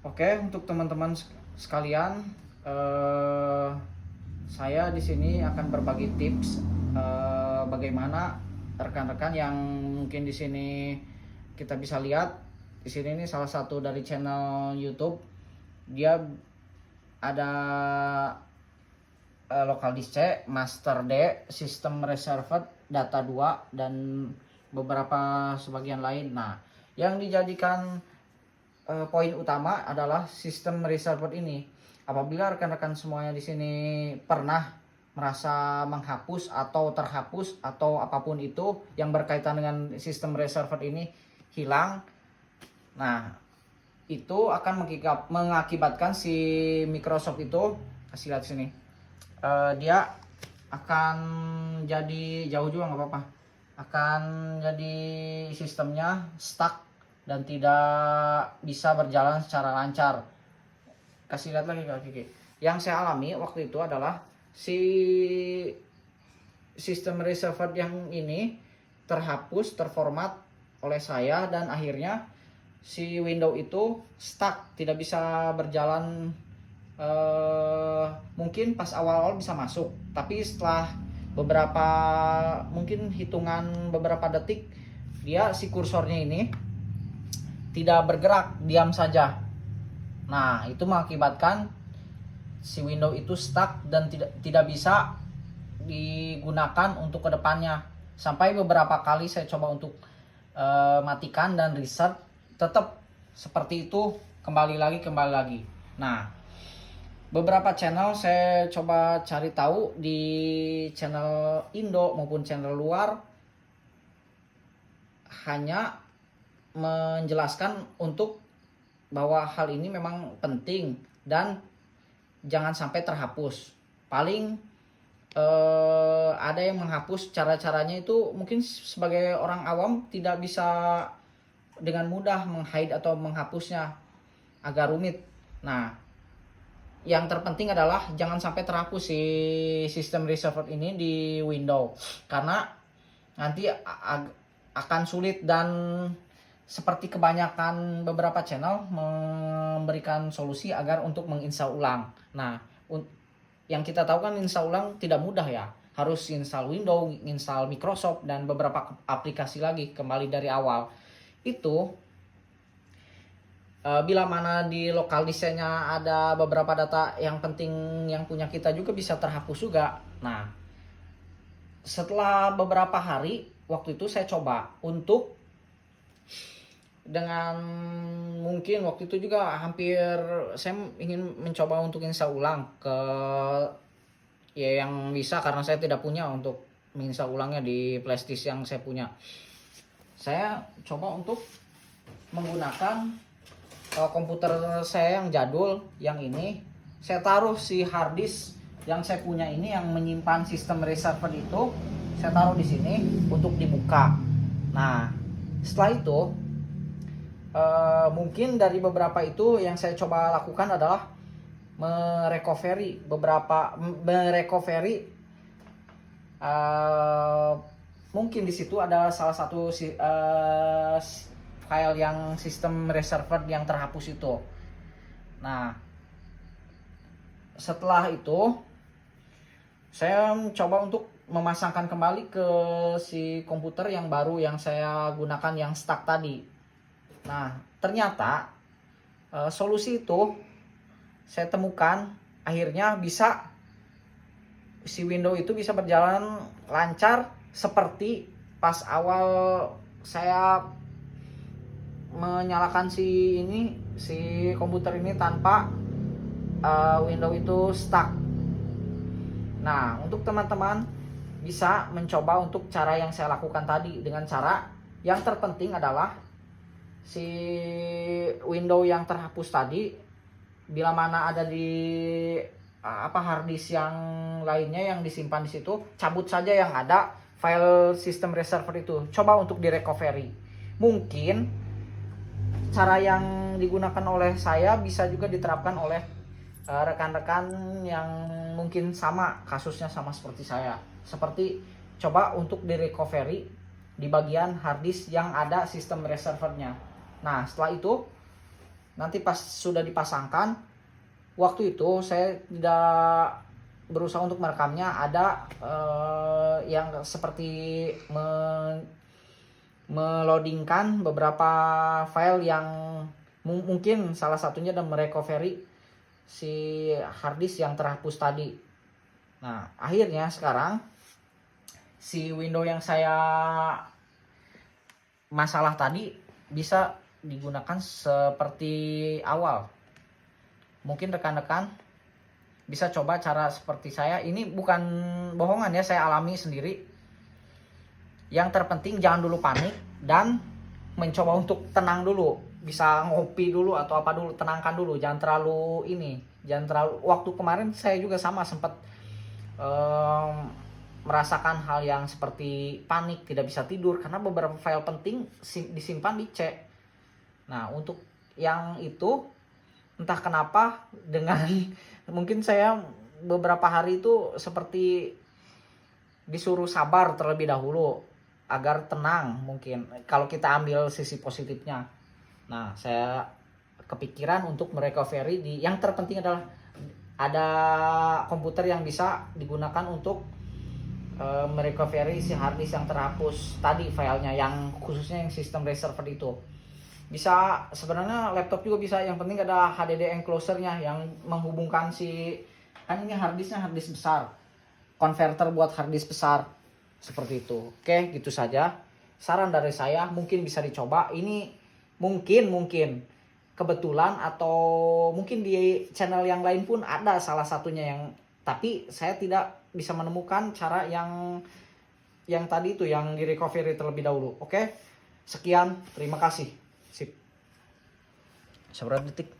Oke, untuk teman-teman sekalian, eh, saya di sini akan berbagi tips bagaimana rekan-rekan yang mungkin di sini kita bisa lihat. Di sini ini salah satu dari channel YouTube. Dia ada local disk C, master D, sistem reserved, data 2 dan beberapa sebagian lain. Nah, yang dijadikan poin utama adalah sistem reserved ini. Apabila rekan-rekan semuanya di sini pernah merasa menghapus atau terhapus atau apapun itu yang berkaitan dengan sistem reserved ini hilang, nah itu akan mengakibatkan si Microsoft itu, kasih lihat sini, dia akan jadi jauh juga nggak apa-apa, akan jadi sistemnya stuck dan tidak bisa berjalan secara lancar. Kasih lihat lagi Kak Kiki. Yang saya alami waktu itu adalah si sistem reserved yang ini terhapus, terformat oleh saya dan akhirnya si window itu stuck, tidak bisa berjalan. Mungkin pas awal-awal bisa masuk, tapi setelah beberapa mungkin hitungan beberapa detik dia si kursornya ini tidak bergerak, diam saja. Nah, itu mengakibatkan si window itu stuck dan tidak bisa digunakan untuk kedepannya. Sampai beberapa kali saya coba untuk matikan dan reset, tetap seperti itu, kembali lagi. Nah, beberapa channel saya coba cari tahu di channel Indo maupun channel luar, hanya menjelaskan untuk bahwa hal ini memang penting dan jangan sampai terhapus. Paling ada yang menghapus, cara-caranya itu mungkin sebagai orang awam tidak bisa dengan mudah menghide atau menghapusnya, agak rumit. Nah, yang terpenting adalah jangan sampai terhapus si sistem reserved ini di Windows, karena nanti akan sulit dan seperti kebanyakan beberapa channel memberikan solusi agar untuk menginstal ulang. Nah, yang kita tahu kan install ulang tidak mudah ya. Harus install Windows, install Microsoft dan beberapa aplikasi lagi kembali dari awal. Itu bila mana di lokal disknya ada beberapa data yang penting yang punya kita juga bisa terhapus juga. Nah, setelah beberapa hari waktu itu saya coba untuk dengan mungkin waktu itu juga hampir saya ingin mencoba untuk install ulang ke ya yang bisa, karena saya tidak punya untuk menginstal ulangnya di flashdisk yang saya punya. Saya coba untuk menggunakan komputer saya yang jadul, yang ini saya taruh si harddisk yang saya punya ini yang menyimpan sistem reserved itu, saya taruh di sini untuk dibuka. Nah, setelah itu mungkin dari beberapa itu yang saya coba lakukan adalah merecovery mungkin di situ ada salah satu file yang sistem reserved yang terhapus itu. Nah, setelah itu saya coba untuk memasangkan kembali ke si komputer yang baru yang saya gunakan yang stuck tadi. Nah, ternyata solusi itu saya temukan akhirnya bisa si Windows itu bisa berjalan lancar seperti pas awal saya menyalakan si komputer ini tanpa Windows itu stuck. Nah, untuk teman-teman bisa mencoba untuk cara yang saya lakukan tadi dengan cara yang terpenting adalah si Windows yang terhapus tadi, bila mana ada di harddisk yang lainnya yang disimpan di situ, cabut saja yang ada file sistem reserved itu, coba untuk direcovery. Mungkin cara yang digunakan oleh saya bisa juga diterapkan oleh rekan-rekan yang mungkin sama kasusnya sama seperti saya. Seperti coba untuk direcovery di bagian harddisk yang ada sistem reservednya. Nah, setelah itu nanti pas sudah dipasangkan, waktu itu saya tidak berusaha untuk merekamnya, ada yang seperti meloadingkan beberapa file yang mungkin salah satunya dan merecovery si harddisk yang terhapus tadi. Nah, akhirnya sekarang si window yang saya masalah tadi bisa digunakan seperti awal. Mungkin rekan-rekan bisa coba cara seperti saya. Ini bukan bohongan ya, saya alami sendiri. Yang terpenting jangan dulu panik dan mencoba untuk tenang dulu. Bisa ngopi dulu atau apa dulu, tenangkan dulu. Jangan terlalu jangan terlalu. Waktu kemarin saya juga sama, sempat merasakan hal yang seperti panik, tidak bisa tidur karena beberapa file penting disimpan di C. Nah, untuk yang itu entah kenapa dengan mungkin saya beberapa hari itu seperti disuruh sabar terlebih dahulu agar tenang, mungkin kalau kita ambil sisi positifnya. Nah, saya kepikiran untuk merecovery yang terpenting adalah ada komputer yang bisa digunakan untuk merecovery si harddisk yang terhapus tadi filenya, yang khususnya yang sistem reserved itu. Bisa sebenarnya laptop juga bisa, yang penting ada HDD enclosure-nya yang menghubungkan kan ini harddisknya harddisk besar, converter buat harddisk besar seperti itu. Oke, gitu saja saran dari saya, mungkin bisa dicoba. Ini mungkin kebetulan atau mungkin di channel yang lain pun ada salah satunya yang, tapi saya tidak bisa menemukan cara yang tadi itu yang di recovery terlebih dahulu. Oke, sekian, terima kasih. Sip. Seberapa detik?